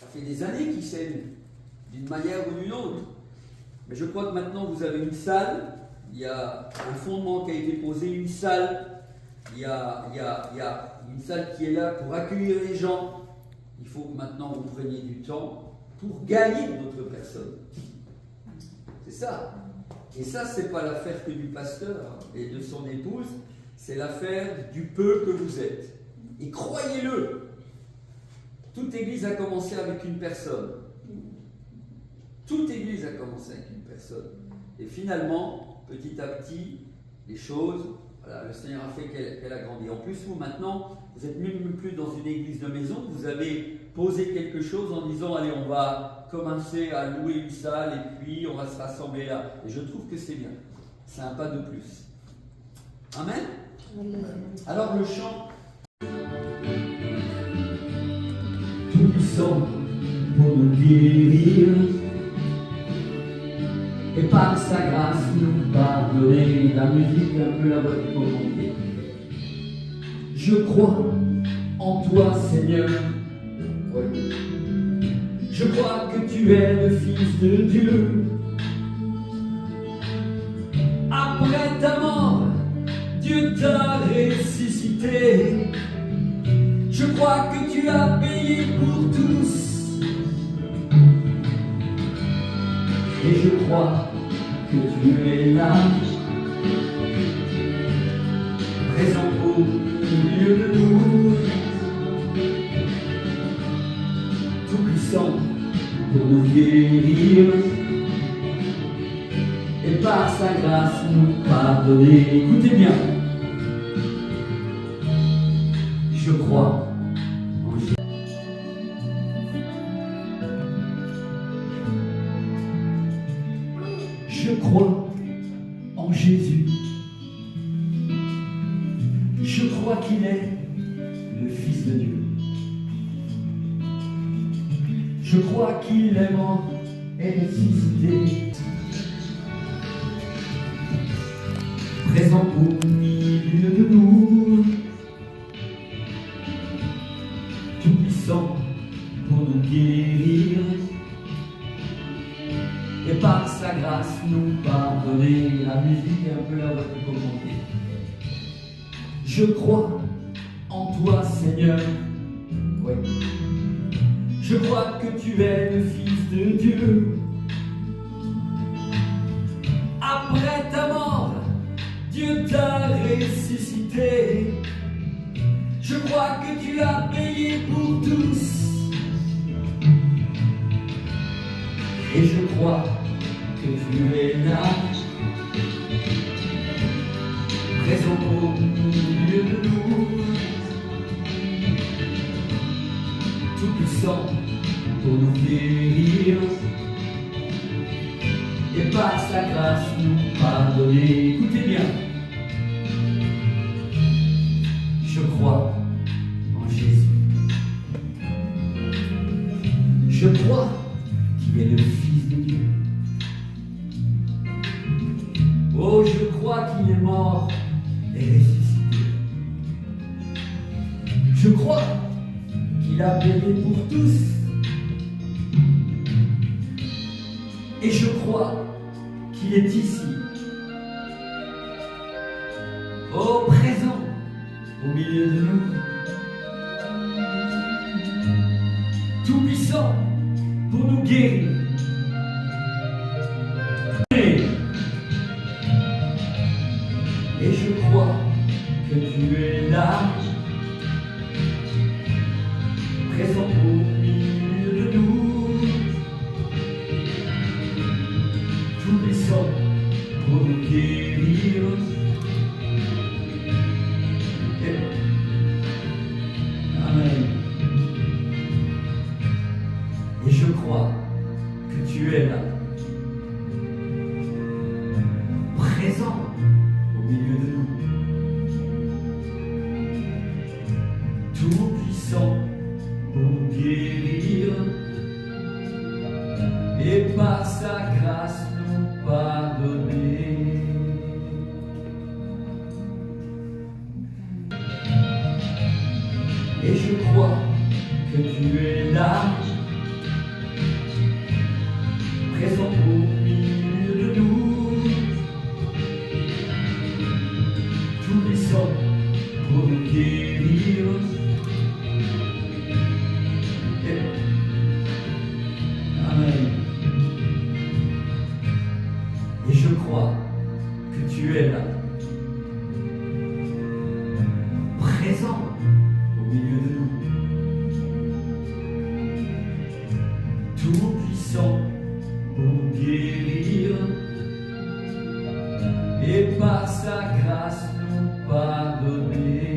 Ça fait des années qu'ils s'aiment, d'une manière ou d'une autre. Mais je crois que maintenant vous avez une salle, il y a un fondement qui a été posé, une salle, il y a une salle qui est là pour accueillir les gens. Il faut que maintenant vous preniez du temps pour gagner d'autres personnes. C'est ça. Et ça, ce n'est pas l'affaire que du pasteur et de son épouse, c'est l'affaire du peu que vous êtes. Et croyez-le, toute église a commencé avec une personne. Toute église a commencé avec une personne. Et finalement, petit à petit, les choses, voilà, le Seigneur a fait qu'elle a grandi. En plus, vous, maintenant, vous n'êtes même plus dans une église de maison, vous avez posé quelque chose en disant, allez, on va commencer à louer une salle et puis on va se rassembler là. Et je trouve que c'est bien. C'est un pas de plus. Amen. Alors le chant. Tout-Puissant pour nous guérir et par sa grâce nous pardonner. La musique un peu la voix du commenter. Je crois en toi, Seigneur. Ouais. Je crois que tu es le Fils de Dieu. Après ta mort, Dieu t'a ressuscité. Je crois que tu as payé pour tous. Et je crois que tu es là, présent au milieu de nous, tout-puissant pour nous guérir et par sa grâce nous pardonner. Écoutez bien. Je crois en Jésus. Je crois en Jésus. Je crois qu'il est le Fils de Dieu. Je crois qu'il est mort et ressuscité. Présent au milieu de nous. Tout-puissant pour nous guérir et par sa grâce nous pardonner. La musique est un peu la voix du commenter. Je crois en toi, Seigneur. Ouais. Je crois que tu es le Fils de Dieu. Après ta mort, Dieu t'a ressuscité. Je crois que tu as payé pour tous. Et je crois que tu es là, présent au milieu de nous, tout-puissant pour nous guérir et par sa grâce nous pardonner. Écoutez bien. Je crois en Jésus. Je crois qu'il est le Fils de Dieu. Oh, je crois qu'il est mort et ressuscité. Je crois qu'il a payé pour tous. Et je crois qu'il est ici, au présent, au milieu de nous, tout puissant pour nous guérir. Et je crois que tu es là, présent au milieu de nous, tout puissant pour nous guérir. Amen. Et je crois que tu es là, présent au milieu de nous, tout puissant pour nous guérir et par sa grâce nous pardonner. Et je crois que tu es là, présent au milieu de nous, tout puissant pour nous guérir. Amen. Et je crois que tu es là, présent au milieu de nous, tout puissant pour guérir, et par sa grâce nous pardonner.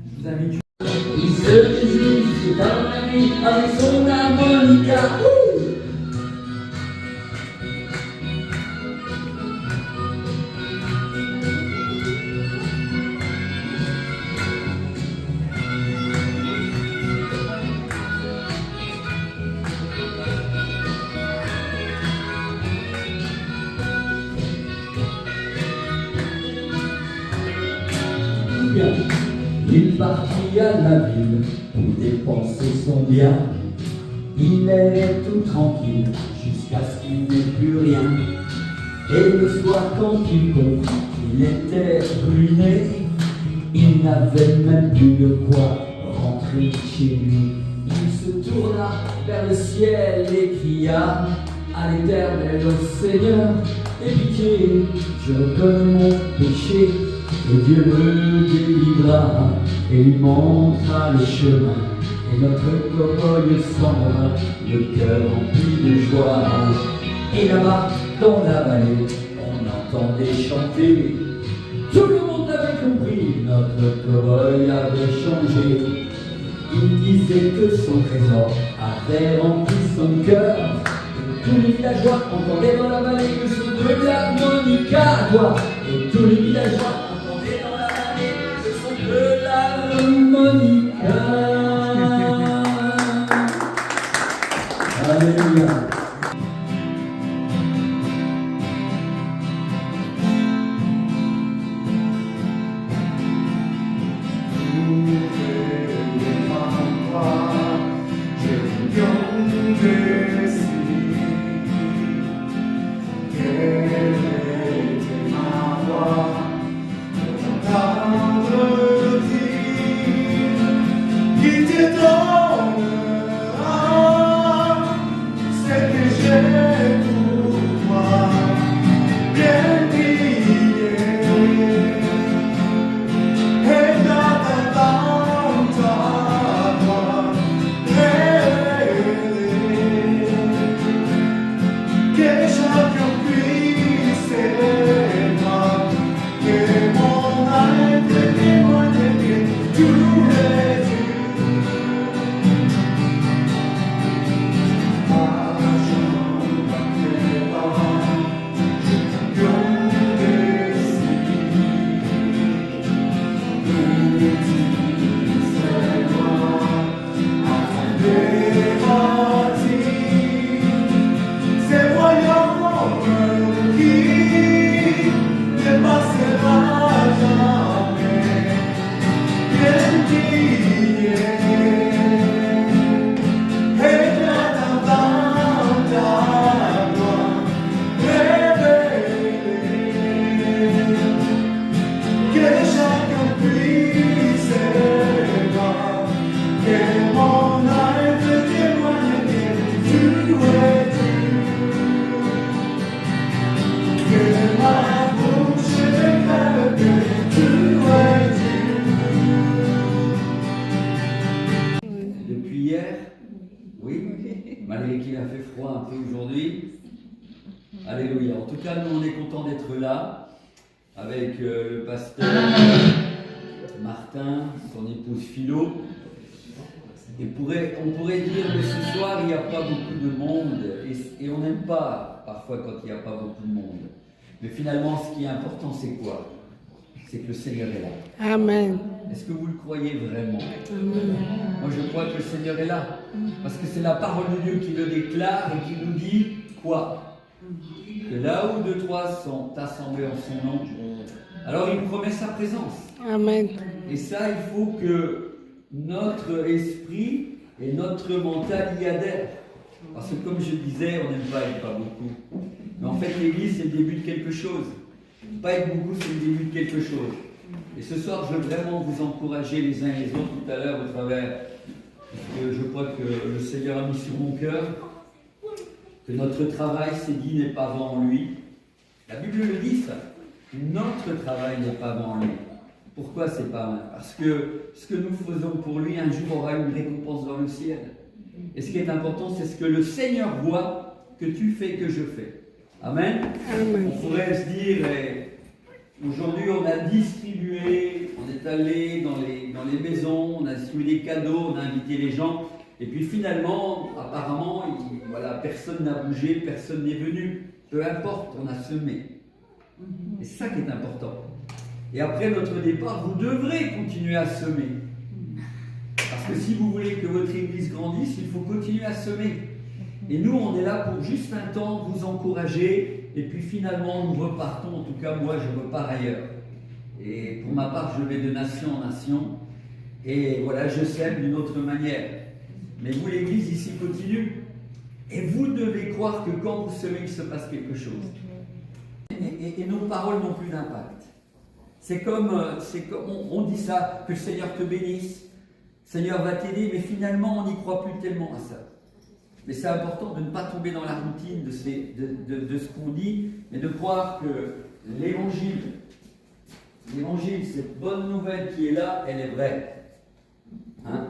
Je vous invite. Il se réjouit dans la nuit avec son harmonica. Il partit à la ville pour dépenser son bien. Il est tout tranquille jusqu'à ce qu'il n'ait plus rien. Et le soir, quand il comprit qu'il était ruiné, il n'avait même plus de quoi rentrer chez lui. Il se tourna vers le ciel et cria à l'Éternel: au Seigneur, aie pitié, je reconnais mon péché. Et Dieu le délivra et lui montra le chemin. Et notre cow-boy s'en va, le cœur rempli de joie. Et là-bas, dans la vallée, on entendait chanter. Tout le monde avait compris, notre cow-boy avait changé. Il disait que son trésor avait rempli son cœur. Et tous les villageois entendaient dans la vallée le son de l'harmonica. Et tous les villageois de l'harmonica. Alléluia. Malgré qu'il a fait froid un peu aujourd'hui. Alléluia. En tout cas, nous, on est contents d'être là avec le pasteur Martin, son épouse Philo. Et on pourrait dire que ce soir, il n'y a pas beaucoup de monde. Et on n'aime pas parfois quand il n'y a pas beaucoup de monde. Mais finalement, ce qui est important, c'est quoi? C'est que le Seigneur est là. Amen. Est-ce que vous le croyez vraiment? Amen. Moi, je crois que le Seigneur est là. Parce que c'est la parole de Dieu qui le déclare et qui nous dit quoi? Que là où deux, trois sont assemblés en son nom, alors il promet sa présence. Amen. Et ça, il faut que notre esprit Et notre mental y adhère. Parce que comme je disais, on n'aime pas être pas beaucoup. Mais en fait, l'église, c'est le début de quelque chose. Pas être beaucoup, c'est le début de quelque chose. Et ce soir, je veux vraiment vous encourager les uns et les autres tout à l'heure au travers, parce que je crois que le Seigneur a mis sur mon cœur que notre travail, c'est dit, n'est pas avant lui. La Bible le dit, ça. Notre travail n'est pas avant lui. Pourquoi c'est pas mal? Parce que ce que nous faisons pour lui, un jour aura une récompense dans le ciel. Et ce qui est important, c'est ce que le Seigneur voit que tu fais, que je fais. Amen. Amen. On pourrait se dire, aujourd'hui on a distribué, on est allé dans les maisons, on a distribué des cadeaux, on a invité les gens, et puis finalement, apparemment, voilà, personne n'a bougé, personne n'est venu. Peu importe, on a semé. Et c'est ça qui est important. Et après notre départ, vous devrez continuer à semer. Parce que si vous voulez que votre église grandisse, il faut continuer à semer. Et nous, on est là pour juste un temps vous encourager. Et puis finalement, nous repartons. En tout cas, moi, je repars ailleurs. Et pour ma part, je vais de nation en nation. Et voilà, je sème d'une autre manière. Mais vous, l'église, ici, continue. Et vous devez croire que quand vous semez, il se passe quelque chose. Et nos paroles n'ont plus d'impact. C'est comme on dit ça, que le Seigneur te bénisse, le Seigneur va t'aider, mais finalement on n'y croit plus tellement à ça. Mais c'est important de ne pas tomber dans la routine de ce qu'on dit, mais de croire que l'évangile, cette bonne nouvelle qui est là, elle est vraie. Hein?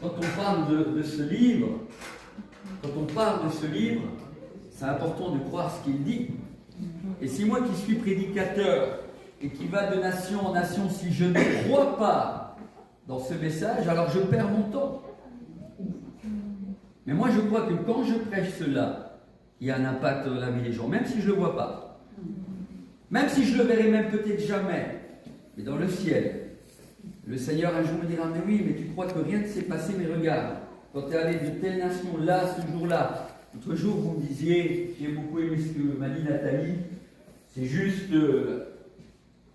Quand on parle de ce livre, c'est important de croire ce qu'il dit. Et si moi qui suis prédicateur, et qui va de nation en nation, si je ne crois pas dans ce message, alors je perds mon temps. Mais moi je crois que quand je prêche cela, il y a un impact dans la vie des gens, même si je ne le vois pas. Même si je le verrai même peut-être jamais. Mais dans le ciel, le Seigneur un jour me dira, mais oui, mais tu crois que rien ne s'est passé, mais regarde, quand tu es allé de telle nation là, ce jour-là, l'autre jour vous me disiez, j'ai beaucoup aimé ce que m'a dit Nathalie, c'est juste...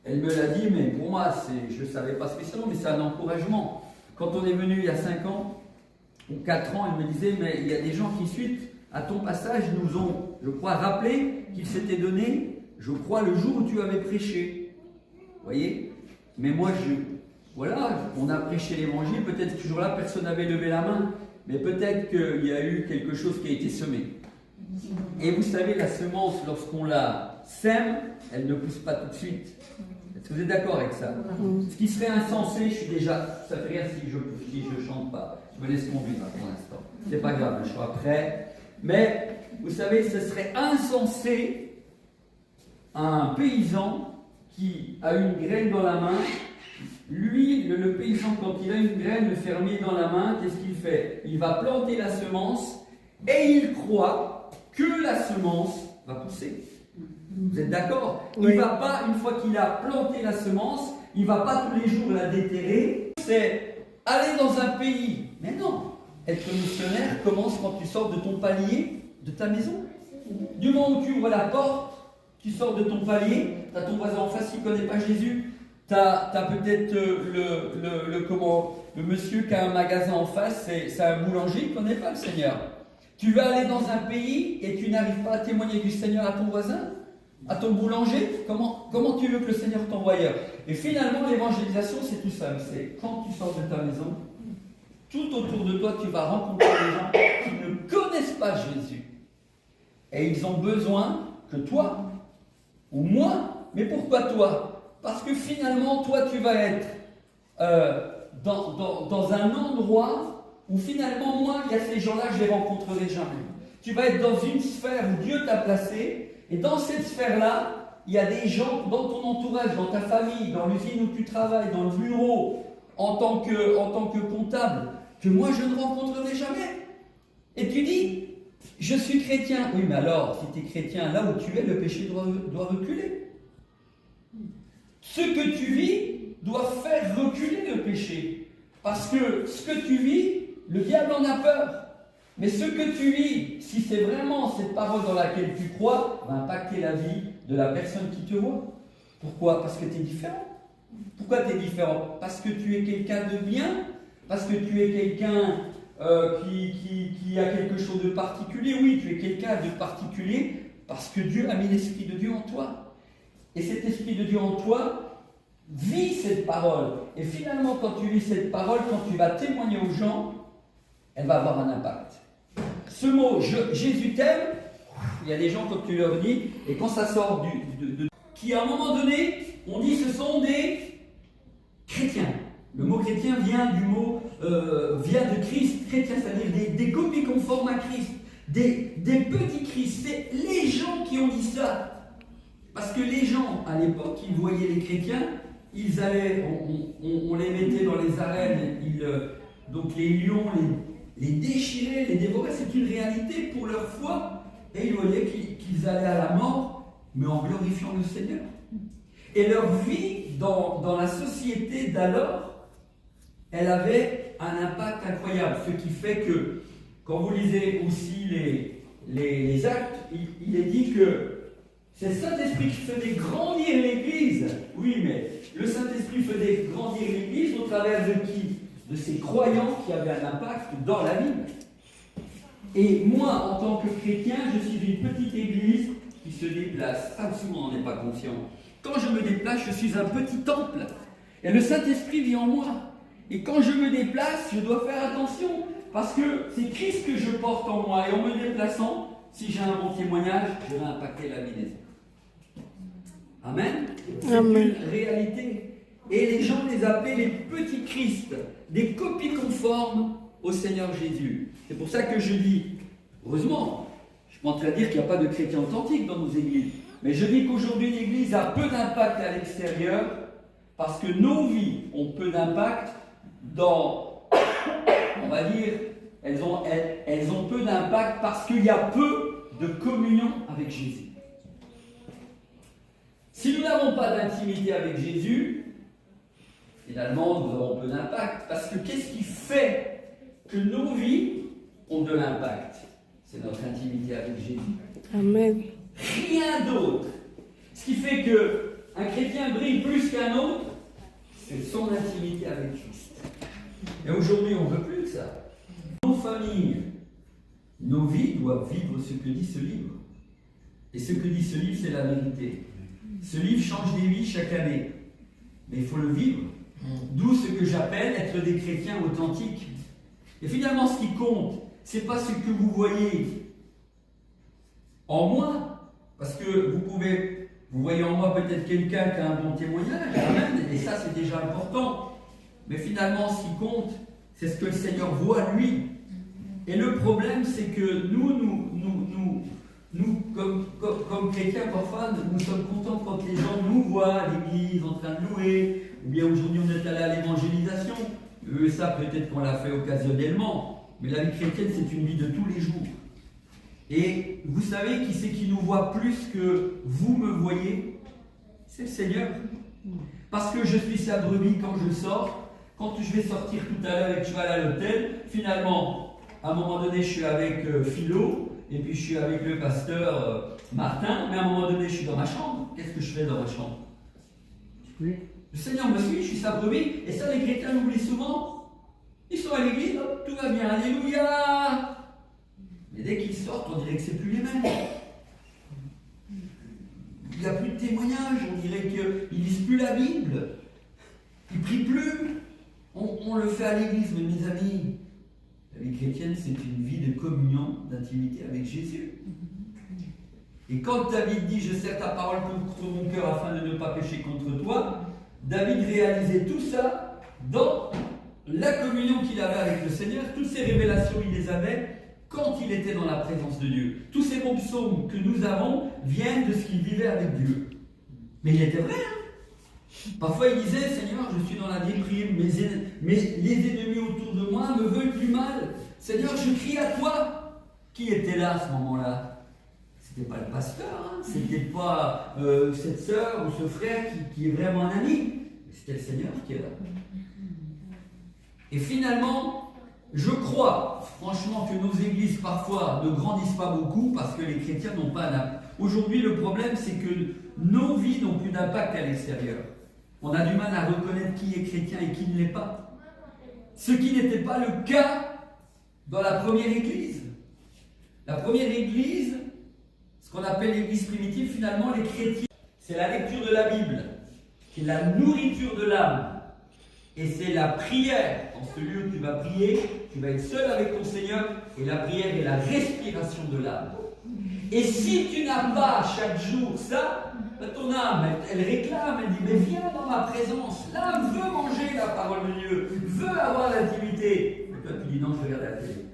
Elle me l'a dit, mais pour moi, je ne savais pas spécialement, mais c'est un encouragement. Quand on est venu il y a 5 ans, ou 4 ans, elle me disait, mais il y a des gens qui, suite à ton passage, nous ont, je crois, rappelé qu'ils s'étaient donné, je crois, le jour où tu avais prêché. Vous voyez? Mais moi, voilà, on a prêché l'évangile, peut-être que ce jour-là, personne n'avait levé la main, mais peut-être qu'il y a eu quelque chose qui a été semé. Et vous savez, la semence, lorsqu'on la sème, elle ne pousse pas tout de suite. Est-ce que vous êtes d'accord avec ça? Ce qui serait insensé, ça fait rien si je chante pas. Je me laisse conduire pour l'instant. C'est pas grave, je serai prêt. Mais, vous savez, ce serait insensé un paysan qui a une graine dans la main. Lui, le paysan, quand il a une graine, le fermier dans la main, qu'est-ce qu'il fait? Il va planter la semence et il croit que la semence va pousser. Vous êtes d'accord? Oui. Il ne va pas, une fois qu'il a planté la semence, il ne va pas tous les jours la déterrer. C'est aller dans un pays. Mais non, être missionnaire commence quand tu sors de ton palier, de ta maison. Du moment où tu ouvres la porte, tu sors de ton palier, tu as ton voisin en face qui ne connaît pas Jésus, tu as peut-être le monsieur qui a un magasin en face, c'est un boulanger qui ne connaît pas le Seigneur. Tu vas aller dans un pays et tu n'arrives pas à témoigner du Seigneur à ton voisin, à ton boulanger. Comment tu veux que le Seigneur t'envoie ailleurs? Et finalement, l'évangélisation, c'est tout simple. C'est quand tu sors de ta maison, tout autour de toi, tu vas rencontrer des gens qui ne connaissent pas Jésus. Et ils ont besoin que toi, ou moi, mais pourquoi toi? Parce que finalement, toi, tu vas être dans un endroit où finalement, moi, il y a ces gens-là, je ne les rencontrerai jamais. Tu vas être dans une sphère où Dieu t'a placé, et dans cette sphère-là, il y a des gens dans ton entourage, dans ta famille, dans l'usine où tu travailles, dans le bureau, en tant que comptable, que moi, je ne rencontrerai jamais. Et tu dis, je suis chrétien. Oui, mais alors, si tu es chrétien, là où tu es, le péché doit reculer. Ce que tu vis doit faire reculer le péché. Parce que ce que tu vis, le diable en a peur. Mais ce que tu vis, si c'est vraiment cette parole dans laquelle tu crois, va impacter la vie de la personne qui te voit. Pourquoi? Parce que tu es différent. Pourquoi tu es différent? Parce que tu es quelqu'un de bien, parce que tu es quelqu'un qui a quelque chose de particulier. Oui, tu es quelqu'un de particulier parce que Dieu a mis l'Esprit de Dieu en toi. Et cet Esprit de Dieu en toi vit cette parole. Et finalement, quand tu vis cette parole, quand tu vas témoigner aux gens, elle va avoir un impact. Ce mot, Jésus t'aime, il y a des gens quand tu leur dis, et quand ça sort qui à un moment donné, on dit ce sont des chrétiens. Le mot chrétien vient du mot, vient de Christ, chrétien, c'est-à-dire des copies conformes à Christ, des petits Christ. C'est les gens qui ont dit ça. Parce que les gens, à l'époque, ils voyaient les chrétiens, ils allaient, on les mettait dans les arènes, donc les lions les déchiraient, les dévoraient, c'est une réalité pour leur foi. Et ils voyaient qu'ils allaient à la mort, mais en glorifiant le Seigneur. Et leur vie dans la société d'alors, elle avait un impact incroyable. Ce qui fait que, quand vous lisez aussi les actes, il est dit que c'est le Saint-Esprit qui faisait grandir l'Église. Oui, mais le Saint-Esprit faisait grandir l'Église au travers de qui? De ces croyants qui avaient un impact dans la Bible. Et moi, en tant que chrétien, je suis une petite église qui se déplace. Ah, souvent on n'est pas conscient. Quand je me déplace, je suis un petit temple. Et le Saint-Esprit vit en moi. Et quand je me déplace, je dois faire attention. Parce que c'est Christ que je porte en moi. Et en me déplaçant, si j'ai un bon témoignage, je vais impacter la vie des autres. Amen. C'est une réalité. Et les gens les appelaient les petits Christ, des copies conformes au Seigneur Jésus. C'est pour ça que je dis, heureusement, je ne suis pas en train de dire qu'il n'y a pas de chrétiens authentiques dans nos églises, mais je dis qu'aujourd'hui l'Église a peu d'impact à l'extérieur, parce que nos vies ont peu d'impact dans, on va dire, elles ont peu d'impact parce qu'il y a peu de communion avec Jésus. Si nous n'avons pas d'intimité avec Jésus, finalement, nous avons peu d'impact. Parce que qu'est-ce qui fait que nos vies ont de l'impact? C'est notre intimité avec Jésus. Amen. Rien d'autre. Ce qui fait qu'un chrétien brille plus qu'un autre, c'est son intimité avec Christ. Et aujourd'hui, on ne veut plus de ça. Nos familles, nos vies doivent vivre ce que dit ce livre. Et ce que dit ce livre, c'est la vérité. Ce livre change des vies chaque année. Mais il faut le vivre. D'où ce que j'appelle être des chrétiens authentiques. Et finalement, ce qui compte, ce n'est pas ce que vous voyez en moi. Parce que vous voyez en moi peut-être quelqu'un qui a un bon témoignage, amen, et ça c'est déjà important. Mais finalement, ce qui compte, c'est ce que le Seigneur voit lui. Et le problème, c'est que nous comme chrétiens, parfois, nous sommes contents quand les gens nous voient à l'église en train de louer, ou bien aujourd'hui on est allé à l'évangélisation. Ça, peut-être qu'on l'a fait occasionnellement, mais la vie chrétienne, c'est une vie de tous les jours. Et vous savez qui c'est qui nous voit plus que vous me voyez? C'est le Seigneur. Parce que je suis sa brebis quand je sors. Quand je vais sortir tout à l'heure et que je vais aller à l'hôtel, finalement, à un moment donné, je suis avec Philo, et puis je suis avec le pasteur Martin, mais à un moment donné, je suis dans ma chambre. Qu'est-ce que je fais dans ma chambre? Oui. Le Seigneur me suit, je suis sa brebis, et ça, les chrétiens l'oublient souvent. Ils sont à l'église, hop, tout va bien, alléluia. Mais dès qu'ils sortent, on dirait que c'est plus les mêmes. Il n'y a plus de témoignages, on dirait qu'ils ne lisent plus la Bible. Ils ne prient plus. On le fait à l'église, mais mes amis, la vie chrétienne, c'est une vie de communion, d'intimité avec Jésus. Et quand David dit « Je serre ta parole contre mon cœur afin de ne pas pécher contre toi », David réalisait tout ça dans la communion qu'il avait avec le Seigneur. Toutes ces révélations, il les avait quand il était dans la présence de Dieu. Tous ces bons psaumes que nous avons viennent de ce qu'il vivait avec Dieu. Mais il était vrai, hein? Parfois il disait, Seigneur, je suis dans la déprime, mais les ennemis autour de moi me veulent du mal. Seigneur, je crie à toi. Qui était là à ce moment-là? C'était pas le pasteur, hein? C'était pas cette sœur ou ce frère qui est vraiment un ami. C'était le Seigneur qui est là. Et finalement, je crois franchement que nos églises parfois ne grandissent pas beaucoup parce que les chrétiens n'ont pas d'impact. Aujourd'hui, le problème, c'est que nos vies n'ont plus d'impact à l'extérieur. On a du mal à reconnaître qui est chrétien et qui ne l'est pas. Ce qui n'était pas le cas dans la première église. La première église, ce qu'on appelle l'église primitive, finalement, les chrétiens, c'est la lecture de la Bible, qui est la nourriture de l'âme. Et c'est la prière. Dans ce lieu où tu vas prier, tu vas être seul avec ton Seigneur, et la prière est la respiration de l'âme. Et si tu n'as pas chaque jour ça, ton âme, elle réclame, elle dit, mais viens dans ma présence. L'âme veut manger la parole de Dieu, veut avoir l'intimité. Et toi tu dis, non, je vais regarder la télé.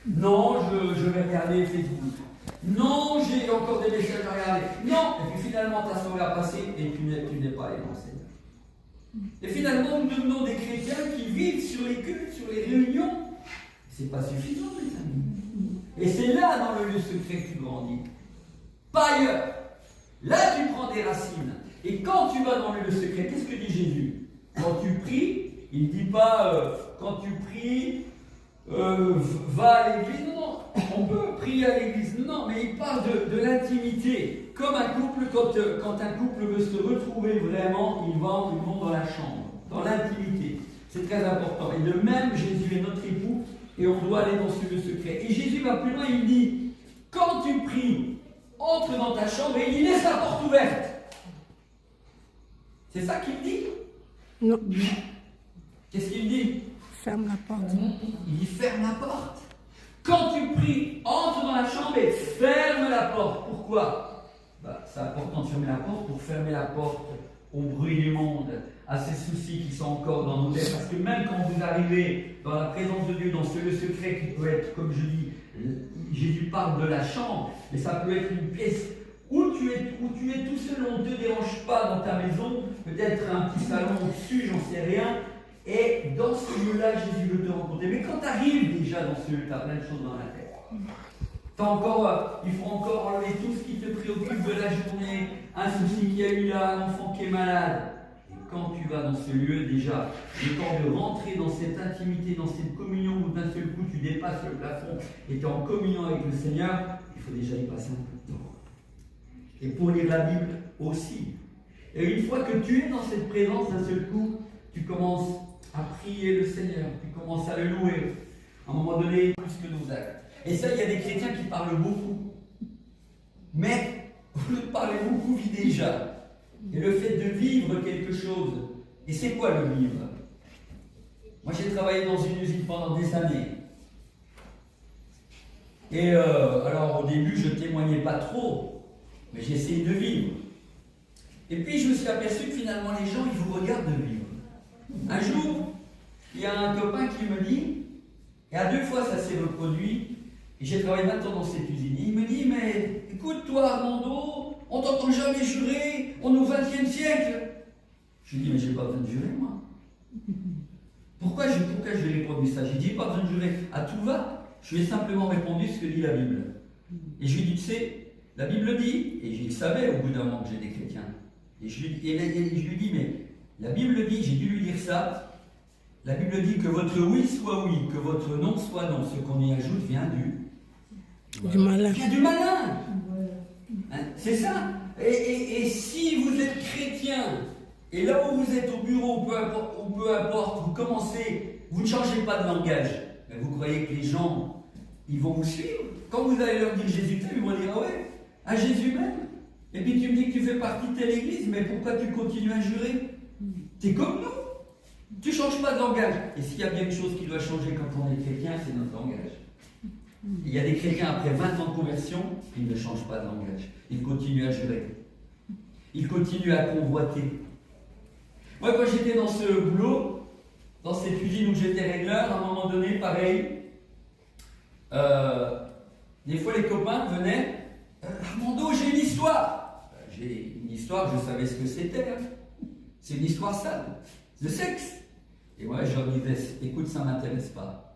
Non, je vais regarder Facebook. Non, j'ai encore des messages à regarder. Non, et puis finalement ta soirée a passé et tu n'es pas allé dans le Seigneur. Et finalement, nous devenons des chrétiens qui vivent sur les cultes, sur les réunions. C'est pas suffisant, les amis. Et c'est là, dans le lieu secret, que tu grandis. Pas ailleurs. Là, tu prends des racines. Et quand tu vas dans le lieu secret, qu'est-ce que dit Jésus? Quand tu pries, il ne dit pas quand tu pries, va à l'église. Non, non, on peut prier à l'église. Non, mais il parle de l'intimité. Comme un couple, quand un couple veut se retrouver vraiment, ils vont dans la chambre, dans l'intimité. C'est très important. Et de même, Jésus est notre époux et on doit aller dans ce lieu secret. Et Jésus va plus loin, il dit, quand tu pries, entre dans ta chambre et il dit, laisse la porte ouverte. C'est ça qu'il dit? Non. Qu'est-ce qu'il dit? Ferme la porte. Il dit, ferme la porte. Quand tu pries, entre dans la chambre et ferme la porte. Pourquoi? C'est important de fermer la porte pour fermer la porte au bruit du monde, à ces soucis qui sont encore dans nos têtes. Parce que même quand vous arrivez dans la présence de Dieu, dans ce lieu secret qui peut être, comme je dis, Jésus parle de la chambre, mais ça peut être une pièce où tu es tout seul, on ne te dérange pas dans ta maison, peut-être un petit salon au-dessus, j'en sais rien. Et dans ce lieu-là, Jésus veut te rencontrer. Mais quand tu arrives déjà dans ce lieu, tu as plein de choses dans la tête. Il faut encore enlever tout ce qui te préoccupe de la journée, un souci qu'il y a eu là, un enfant qui est malade. Et quand tu vas dans ce lieu, déjà, le temps de rentrer dans cette intimité, dans cette communion où d'un seul coup tu dépasses le plafond et tu es en communion avec le Seigneur, il faut déjà y passer un peu de temps. Et pour lire la Bible aussi. Et une fois que tu es dans cette présence, d'un seul coup, tu commences à prier le Seigneur, tu commences à le louer. À un moment donné, plus que nos actes. Et ça, il y a des chrétiens qui parlent beaucoup. Mais, au lieu de parler beaucoup, vit déjà. Et le fait de vivre quelque chose. Et c'est quoi le vivre? Moi, j'ai travaillé dans une usine pendant des années. Et alors, au début, je ne témoignais pas trop. Mais j'ai essayé de vivre. Et puis, je me suis aperçu que finalement, les gens, ils vous regardent de vivre. Un jour, il y a un copain qui me dit, et à 2 fois, ça s'est reproduit, et j'ai travaillé 20 ans dans cette usine. Il me dit, mais écoute, toi Armando, on t'entend jamais jurer, on est au XXe siècle. Je lui dis, mais j'ai pas besoin de jurer, moi. Pourquoi je lui ai répondu ça? J'ai dit, pas besoin de jurer. À tout va, je lui ai simplement répondu ce que dit la Bible. Et je lui ai dit, tu sais, la Bible dit, et je le savais au bout d'un moment que j'étais chrétien. Et je lui dis, mais la Bible dit, j'ai dû lui dire ça. La Bible dit que votre oui soit oui, que votre non soit non. Ce qu'on y ajoute vient du malin. Vient du malin. Hein, c'est ça. Et si vous êtes chrétien, et là où vous êtes au bureau, peu importe, vous commencez, vous ne changez pas de langage, mais vous croyez que les gens, ils vont vous suivre. Quand vous allez leur dire Jésus t'aime, ils vont dire, ah ouais, à Jésus même. Et puis tu me dis que tu fais partie de telle église, mais pourquoi tu continues à jurer? T'es comme nous. Tu ne changes pas de langage. Et s'il y a bien une chose qui doit changer quand on est chrétien, c'est notre langage. Il y a des chrétiens après 20 ans de conversion, ils ne changent pas de langage. Ils continuent à jurer. Ils continuent à convoiter. Moi, quand j'étais dans ce boulot, dans cette usine où j'étais régleur, à un moment donné, pareil, des fois les copains venaient, Armando, j'ai une histoire. J'ai une histoire, je savais ce que c'était. Hein. C'est une histoire sale, de sexe. Et moi, je leur disais, écoute, ça ne m'intéresse pas.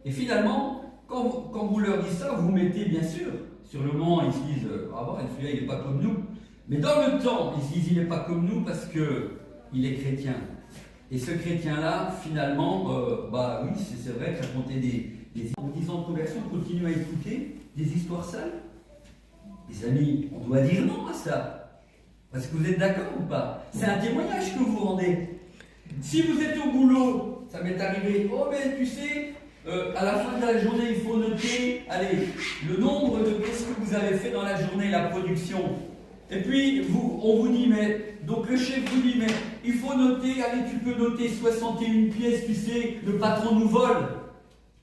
Et finalement, quand vous leur dites ça, vous mettez bien sûr, sur le moment, ils se disent, ah bon, celui-là, il n'est pas comme nous. Mais dans le temps, ils se disent, il n'est pas comme nous parce qu'il est chrétien. Et ce chrétien-là, finalement, oui, c'est vrai que raconter en 10 ans de conversion, on continue à écouter des histoires sales. Les amis, on doit dire non à ça. Parce que vous êtes d'accord ou pas? C'est un témoignage que vous rendez. Si vous êtes au boulot, ça m'est arrivé, oh mais tu sais, À la fin de la journée, il faut noter, allez, le nombre de qu'est-ce que vous avez fait dans la journée, la production. Et puis, on vous dit, mais, donc le chef vous dit, mais il faut noter, allez, tu peux noter 61 pièces, tu sais, le patron nous vole.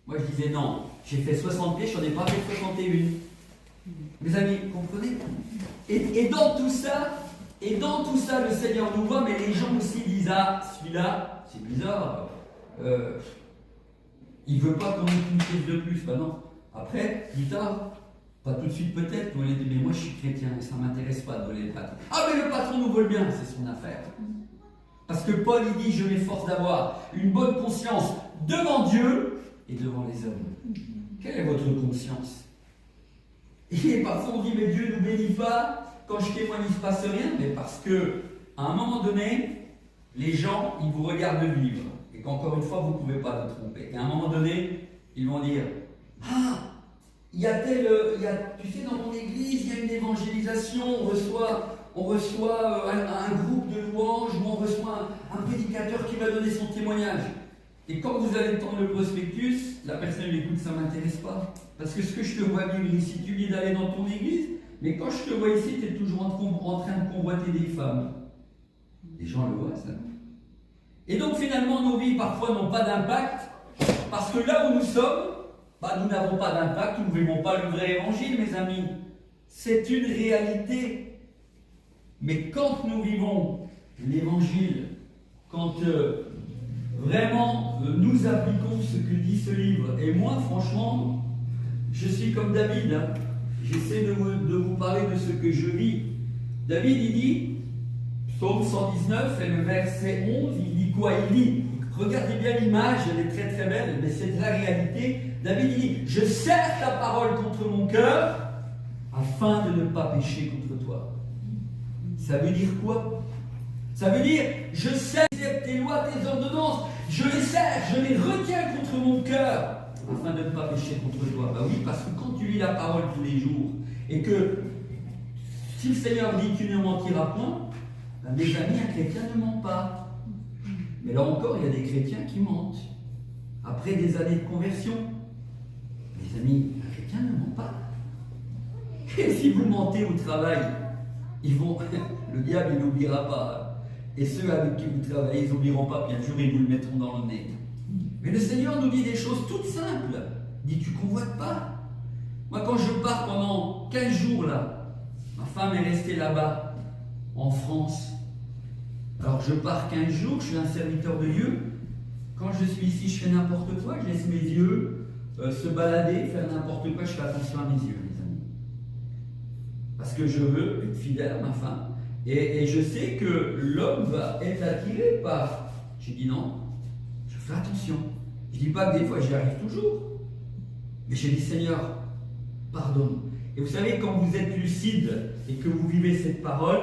Moi, je disais, non, j'ai fait 60 pièces, j'en ai pas fait 61. Mes amis, vous comprenez? Et dans tout ça, le Seigneur nous voit, mais les gens aussi disent, ah, celui-là, c'est bizarre, il ne veut pas qu'on ait une pièce de plus. Ben non. Après, plus tard, pas tout de suite peut-être, vous allez dire, mais moi je suis chrétien et ça ne m'intéresse pas de voler le patron. Ah, mais le patron nous vole bien, c'est son affaire. Parce que Paul, il dit, je m'efforce d'avoir une bonne conscience devant Dieu et devant les hommes. Quelle est votre conscience? Et parfois on dit, mais Dieu ne nous bénit pas, quand je témoigne, il ne se passe rien, mais parce que, à un moment donné, les gens, ils vous regardent vivre. Et qu'encore une fois, vous ne pouvez pas vous tromper. Et à un moment donné, ils vont dire, ah, il y a tu sais, dans mon église, il y a une évangélisation, on reçoit un groupe de louanges, ou on reçoit un prédicateur qui va donner son témoignage. Et quand vous allez tendre le prospectus, la personne l'écoute, ça ne m'intéresse pas. Parce que ce que je te vois vivre ici, tu dis d'aller dans ton église, mais quand je te vois ici, tu es toujours en train de convoiter des femmes. Les gens le voient, ça. Et donc finalement, nos vies parfois n'ont pas d'impact, parce que là où nous sommes, nous n'avons pas d'impact, nous ne vivons pas le vrai évangile, mes amis. C'est une réalité. Mais quand nous vivons l'évangile, quand vraiment nous appliquons ce que dit ce livre, et moi franchement, je suis comme David, hein. J'essaie de vous parler de ce que je vis. David, il dit, Psaume 119, et le verset 11, il dit quoi? Il dit, regardez bien l'image, elle est très très belle, mais c'est de la réalité. David, il dit, je serre ta parole contre mon cœur, afin de ne pas pécher contre toi. Ça veut dire quoi? Ça veut dire, je serre tes lois, tes ordonnances, je les serre, je les retiens contre mon cœur, afin de ne pas pécher contre toi. Oui, parce que quand tu lis la parole tous les jours, et que si le Seigneur dit tu ne mentiras point, mes amis, un chrétien ne ment pas. Mais là encore, il y a des chrétiens qui mentent. Après des années de conversion, mes amis, un chrétien ne ment pas. Et si vous mentez au travail, le diable, il n'oubliera pas. Et ceux avec qui vous travaillez, ils n'oublieront pas, puis un jour, ils vous le mettront dans le nez. Mais le Seigneur nous dit des choses toutes simples. Il dit, tu ne convoites pas. Moi, quand je pars pendant 15 jours, là, ma femme est restée là-bas, en France. Alors, je pars 15 jours, je suis un serviteur de Dieu. Quand je suis ici, je fais n'importe quoi, je laisse mes yeux se balader, faire n'importe quoi, je fais attention à mes yeux, les amis. Parce que je veux être fidèle à ma femme. Et je sais que l'homme va être attiré par... J'ai dit non, je fais attention. Je ne dis pas que des fois j'y arrive toujours. Mais j'ai dit Seigneur, pardonne. Et vous savez, quand vous êtes lucide et que vous vivez cette parole,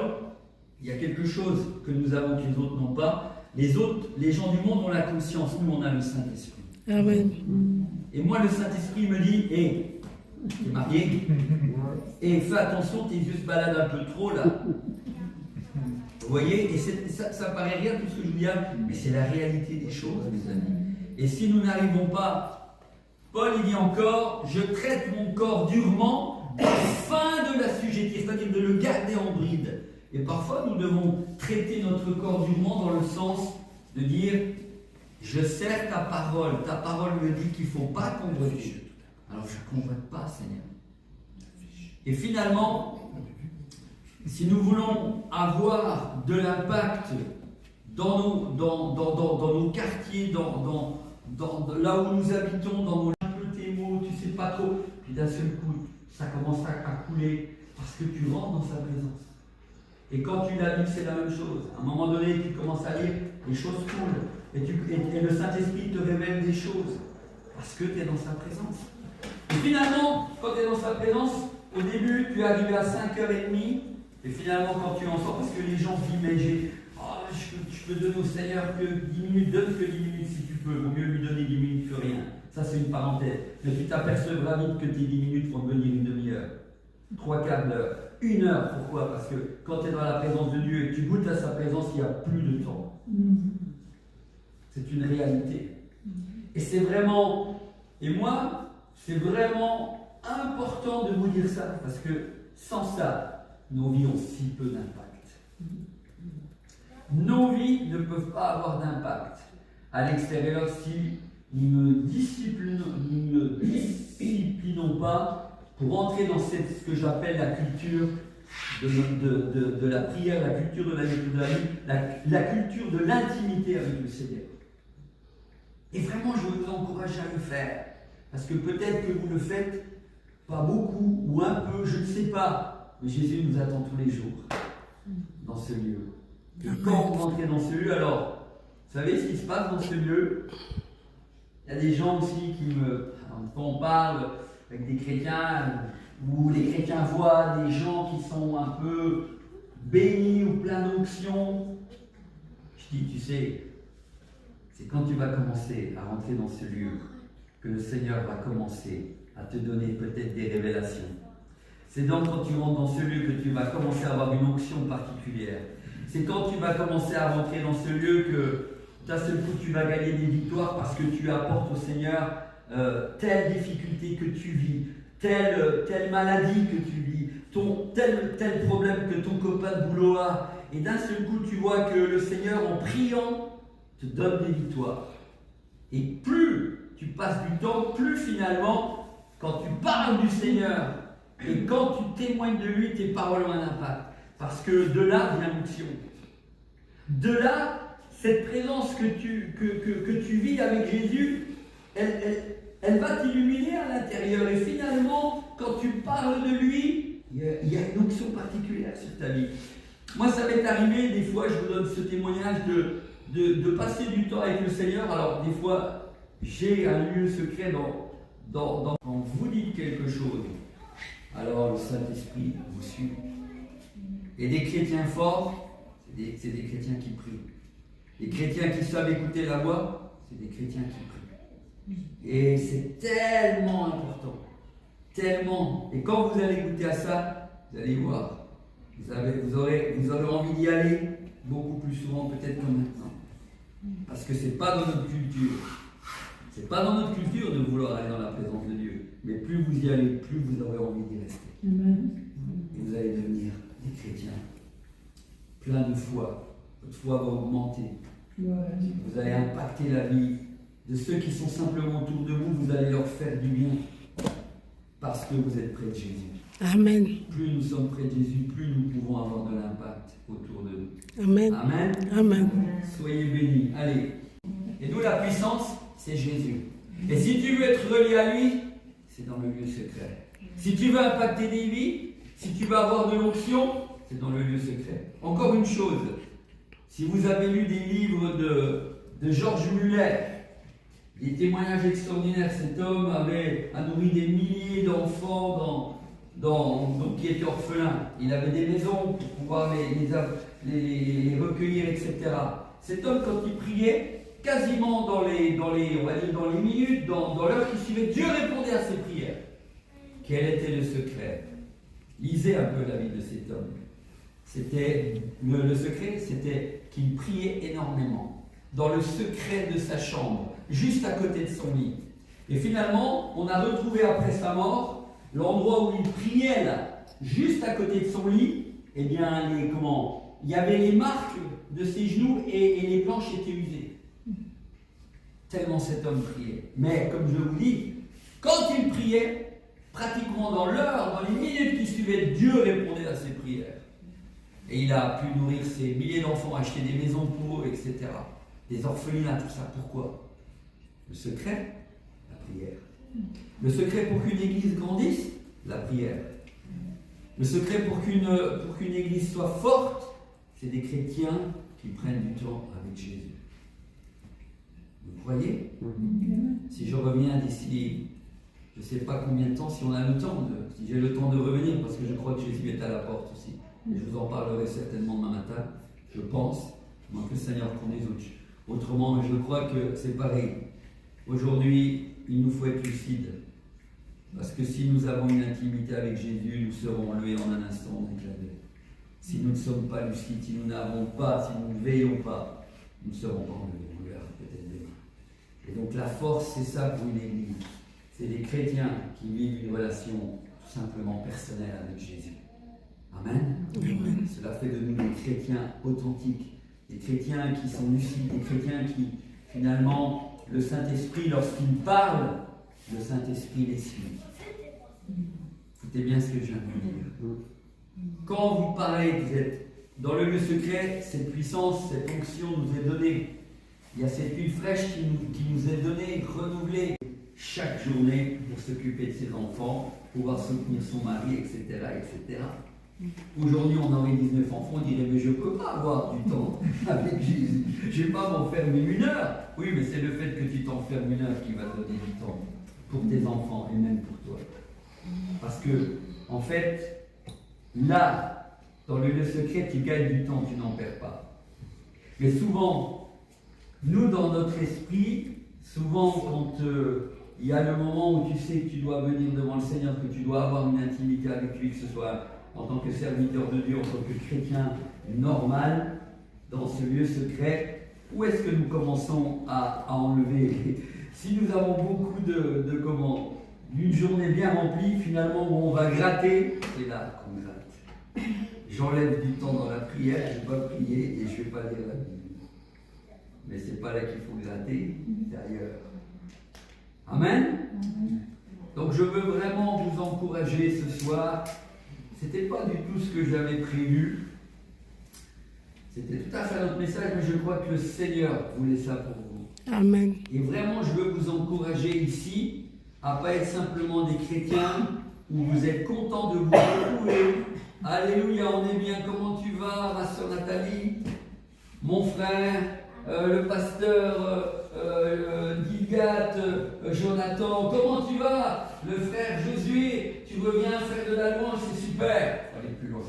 il y a quelque chose que nous avons que les autres n'ont pas. Les autres, les gens du monde ont la conscience, nous on a le Saint-Esprit. Ah ouais. Et moi le Saint-Esprit me dit, hé, t'es marié, et fais attention, tes yeux se baladent un peu trop là. Vous voyez, et ça paraît rien tout ce que je vous dis, mais c'est la réalité des choses, mes amis. Et si nous n'arrivons pas, Paul il dit encore, je traite mon corps durement afin de l'assujettir, c'est-à-dire de le garder en bride. Et parfois nous devons traiter notre corps durement dans le sens de dire, je sers ta parole me dit qu'il ne faut pas convoiter. Alors je ne convoite pas, Seigneur. Et finalement, si nous voulons avoir de l'impact dans nos quartiers, là où nous habitons, dans nos tes mots, tu ne sais pas trop, puis d'un seul coup, ça commence à couler parce que tu rentres dans sa présence. Et quand tu l'as lu, c'est la même chose. À un moment donné, tu commences à lire, les choses coulent. Et le Saint-Esprit te révèle des choses parce que tu es dans sa présence. Et finalement, quand tu es dans sa présence, au début, tu es arrivé à 5h30. Et finalement, quand tu en sors, parce que les gens disent, mais je peux donner au Seigneur que 10 minutes, donne que 10 minutes si tu peux. Vaut mieux lui donner 10 minutes que rien. Ça, c'est une parenthèse. Mais tu t'apercevras vite que tes 10 minutes vont devenir une demi-heure, 3/4 d'heure, 1 heure. Pourquoi? Parce que quand tu es dans la présence de Dieu et que tu goûtes à sa présence, il n'y a plus de temps. C'est une réalité. Et c'est vraiment Et moi, c'est vraiment important de vous dire ça, parce que sans ça, nos vies ont si peu d'impact. Nos vies ne peuvent pas avoir d'impact à l'extérieur si nous ne disciplinons pas pour entrer dans ce que j'appelle la culture de la prière, la culture de la lecture de la Bible, la culture de l'intimité avec le Seigneur. Et vraiment, je veux vous encourager à le faire. Parce que peut-être que vous le faites pas beaucoup ou un peu, je ne sais pas. Mais Jésus nous attend tous les jours dans ce lieu. Et quand vous rentrez dans ce lieu, alors, vous savez ce qui se passe dans ce lieu? Il y a des gens aussi qui quand on parle avec des chrétiens, où les chrétiens voient des gens qui sont un peu bénis ou plein d'onction. Je dis, tu sais, c'est quand tu vas commencer à rentrer dans ce lieu que le Seigneur va commencer à te donner peut-être des révélations. C'est donc quand tu rentres dans ce lieu que tu vas commencer à avoir une onction particulière. C'est quand tu vas commencer à rentrer dans ce lieu que d'un seul coup tu vas gagner des victoires parce que tu apportes au Seigneur telle difficulté que tu vis, telle maladie que tu vis, tel problème que ton copain de boulot a. Et d'un seul coup tu vois que le Seigneur en priant te donne des victoires. Et plus tu passes du temps, plus finalement, quand tu parles du Seigneur et quand tu témoignes de lui, tes paroles ont un impact. Parce que de là vient l'onction. De là, cette présence que tu vis avec Jésus, elle va t'illuminer à l'intérieur. Et finalement, quand tu parles de lui, il y a une onction particulière sur ta vie. Moi, ça m'est arrivé, des fois, je vous donne ce témoignage de passer du temps avec le Seigneur. Alors, des fois, j'ai un lieu secret quand vous dites quelque chose. Alors, le Saint-Esprit vous suit. Et des chrétiens forts, c'est des chrétiens qui prient. Les chrétiens qui savent écouter la voix, c'est des chrétiens qui prient. Et c'est tellement important. Tellement. Et quand vous allez goûter à ça, vous allez voir. Vous aurez envie d'y aller beaucoup plus souvent peut-être que maintenant. Parce que ce n'est pas dans notre culture. Ce n'est pas dans notre culture de vouloir aller dans la présence de Dieu. Mais plus vous y allez, plus vous aurez envie d'y rester. Et vous allez devenir des chrétiens pleins de foi. Votre foi va augmenter. Vous allez impacter la vie de ceux qui sont simplement autour de vous. Vous allez leur faire du bien. Parce que vous êtes près de Jésus. Amen. Plus nous sommes près de Jésus, plus nous pouvons avoir de l'impact autour de nous. Amen. Amen. Amen. Soyez bénis. Allez. Et nous, la puissance, c'est Jésus. Et si tu veux être relié à lui, c'est dans le lieu secret. Si tu veux impacter des vies, si tu veux avoir de l'onction, c'est dans le lieu secret. Encore une chose, si vous avez lu des livres de Georges Muller, des témoignages extraordinaires, cet homme a nourri des milliers d'enfants donc, qui étaient orphelins. Il avait des maisons pour pouvoir les recueillir, etc. Cet homme, quand il priait, quasiment dans les minutes, dans l'heure qui suivait, Dieu répondait à ses prières. Quel était le secret? Lisez un peu la vie de cet homme. Le secret, c'était qu'il priait énormément, dans le secret de sa chambre, juste à côté de son lit. Et finalement, on a retrouvé après sa mort l'endroit où il priait là, juste à côté de son lit. Eh bien, il y avait les marques de ses genoux et les planches étaient usées. Tellement cet homme priait. Mais comme je vous dis, quand il priait, pratiquement dans l'heure, dans les minutes qui suivaient, Dieu répondait à ses prières. Et il a pu nourrir ses milliers d'enfants, acheter des maisons pour eux, etc. Des orphelinats, tout ça. Pourquoi? Le secret, la prière. Le secret pour qu'une église grandisse, la prière. Le secret pour qu'une église soit forte, c'est des chrétiens qui prennent du temps avec Jésus. Vous croyez? Si je reviens d'ici, je ne sais pas combien de temps, si on a le temps, si j'ai le temps de revenir, parce que je crois que Jésus est à la porte aussi. Et je vous en parlerai certainement demain matin, je pense, moins que le Seigneur conduise autrement, mais je crois que c'est pareil. Aujourd'hui, il nous faut être lucides. Parce que si nous avons une intimité avec Jésus, nous serons enlevés en un instant en éclat d'œil. Si nous ne sommes pas lucides, si nous n'avons pas, si nous ne veillons pas, nous ne serons pas enlevés. On verra peut-être demain. Et donc la force, c'est ça pour une église. c'est des chrétiens qui vivent une relation tout simplement personnelle avec Jésus. Amen. Amen. Cela fait de nous des chrétiens authentiques, des chrétiens qui sont lucides, des chrétiens qui, finalement, le Saint-Esprit, lorsqu'il parle, le Saint-Esprit les suit. Écoutez bien ce que je viens de vous dire. Quand vous parlez, vous êtes dans le lieu secret, cette puissance, cette onction nous est donnée. Il y a cette huile fraîche qui nous est donnée, renouvelée chaque journée pour s'occuper de ses enfants, pouvoir soutenir son mari, etc. etc. Aujourd'hui, on aurait 19 enfants, on dirait, mais je ne peux pas avoir du temps avec Jésus. Je ne vais pas m'enfermer 1 heure. Oui, mais c'est le fait que tu t'enfermes 1 heure qui va te donner du temps pour tes enfants et même pour toi. Parce que, en fait, là, dans le lieu secret, tu gagnes du temps, tu n'en perds pas. Mais souvent, nous, dans notre esprit, souvent, quand il y a le moment où tu sais que tu dois venir devant le Seigneur, que tu dois avoir une intimité avec lui, que ce soit en tant que serviteur de Dieu, en tant que chrétien normal, dans ce lieu secret, où est-ce que nous commençons à enlever? Si nous avons beaucoup d'une journée bien remplie, finalement, où on va gratter, c'est là qu'on gratte. J'enlève du temps dans la prière, je ne vais pas prier et je ne vais pas lire la Bible. Mais ce n'est pas là qu'il faut gratter, c'est ailleurs. Amen. Donc je veux vraiment vous encourager ce soir. C'était pas du tout ce que j'avais prévu. C'était tout à fait un autre message, mais je crois que le Seigneur voulait ça pour vous. Amen. Et vraiment, je veux vous encourager ici à ne pas être simplement des chrétiens où vous êtes contents de vous retrouver. Alléluia, on est bien. Comment tu vas, ma soeur Nathalie? Mon frère, le pasteur Gilgat, Jonathan, comment tu vas? Le frère Josué, tu reviens faire de la louange, c'est super. Allez plus loin.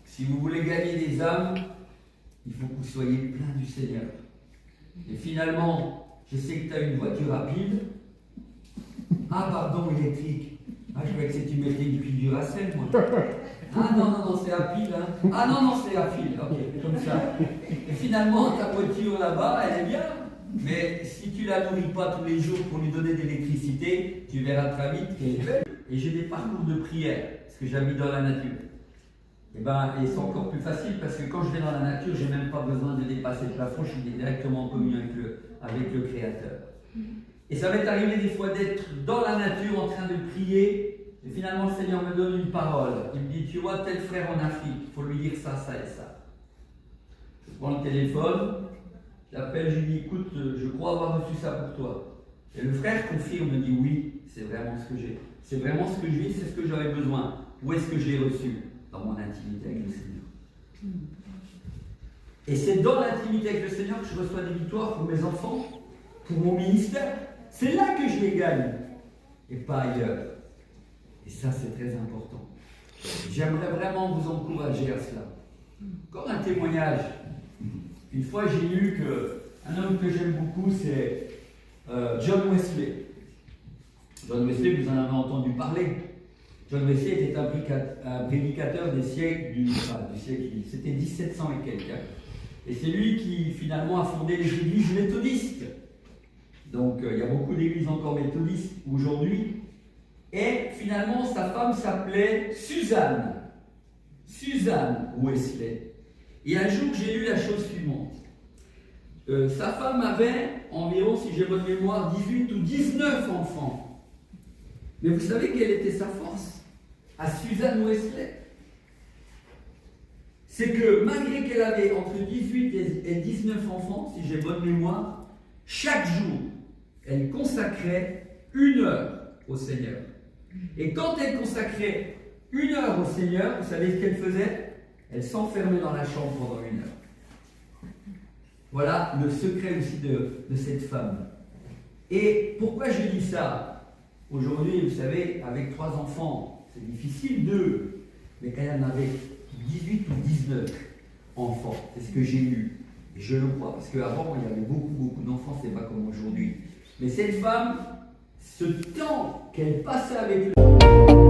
Si vous voulez gagner des âmes, il faut que vous soyez plein du Seigneur. Et finalement, je sais que tu as une voiture rapide. Ah, pardon, électrique. Ah, je croyais que c'était une électrique depuis du Duracell, moi. Ah non, c'est à pile. Hein. Ah non, c'est à pile. Ok, comme ça. Et finalement, ta voiture là-bas, elle est bien. Mais si tu la nourris pas tous les jours pour lui donner de l'électricité, tu verras très vite qu'elle est belle. Et j'ai des parcours de prière, parce que j'habite dans la nature. Et c'est encore plus facile parce que quand je vais dans la nature, je n'ai même pas besoin de dépasser le plafond, je suis directement en communion avec le Créateur. Et ça m'est arrivé des fois d'être dans la nature en train de prier. Et finalement, le Seigneur me donne une parole. Il me dit, tu vois tel frère en Afrique, il faut lui dire ça, ça et ça. Je prends le téléphone, j'appelle, je lui dis, écoute, je crois avoir reçu ça pour toi. Et le frère confirme, me dit, oui, c'est vraiment ce que j'ai. C'est vraiment ce que je vis, c'est ce que j'avais besoin. Où est-ce que je l'ai reçu? Dans mon intimité avec le Seigneur. Et c'est dans l'intimité avec le Seigneur que je reçois des victoires pour mes enfants, pour mon ministère. C'est là que je les gagne, et pas ailleurs. Et ça, c'est très important. J'aimerais vraiment vous encourager à cela. Encore un témoignage. Une fois, j'ai lu qu'un homme que j'aime beaucoup, c'est John Wesley. John Wesley, vous en avez entendu parler. John Wesley était un prédicateur des siècles du siècle, c'était 1700 et quelques. Et c'est lui qui, finalement, a fondé les églises méthodistes. Donc, il y a beaucoup d'églises encore méthodistes aujourd'hui. Et finalement, sa femme s'appelait Suzanne Wesley. Et un jour, j'ai lu la chose suivante. Sa femme avait environ, si j'ai bonne mémoire, 18 ou 19 enfants. Mais vous savez quelle était sa force à Suzanne Wesley? C'est que malgré qu'elle avait entre 18 et 19 enfants, si j'ai bonne mémoire, chaque jour, elle consacrait 1 heure au Seigneur. Et quand elle consacrait 1 heure au Seigneur, vous savez ce qu'elle faisait? Elle s'enfermait dans la chambre pendant 1 heure. Voilà le secret aussi de cette femme. Et pourquoi je dis ça? Aujourd'hui, vous savez, avec 3 enfants, c'est difficile, 2, mais quand elle en avait 18 ou 19 enfants, c'est ce que j'ai lu. Et je le crois, parce qu'avant, il y avait beaucoup d'enfants, c'est pas comme aujourd'hui. Mais cette femme, ce temps qu'elle passait avec le